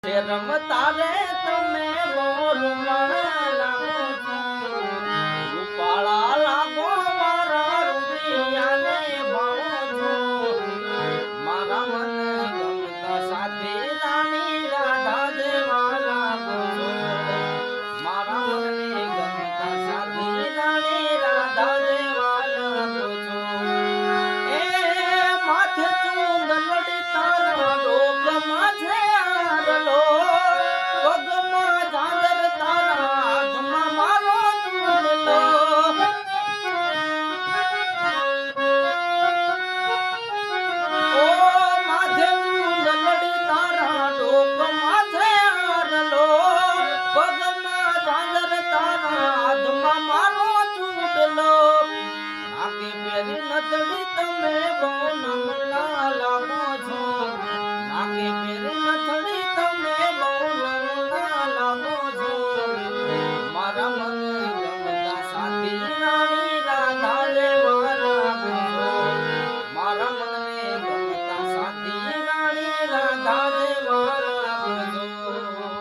રમતા રે તમે બોલવા લાગો છો, રૂપાળા લાગો મારા રૂપિયાને ભાવો છો, મારા મને ગમતા સાથી રાણી રાધા જેવા લાગો છો, મારા મને ગમતા સાથી રાણી રાધા જેવા લાગો છો. એ માથે ચુંદડી તારા ડોકમાં છે આરલો, પગમાં ઝાંઝર તારા હાથમાં મારો ચૂડલો. ઓ માથે ચુંદડી તારા ડોકમાં છે આરલો, પગમાં ઝાંઝર તારા હાથમાં મારો ચૂડલો. નાકે પેરી નથડી તમે બહુ નમના લાગો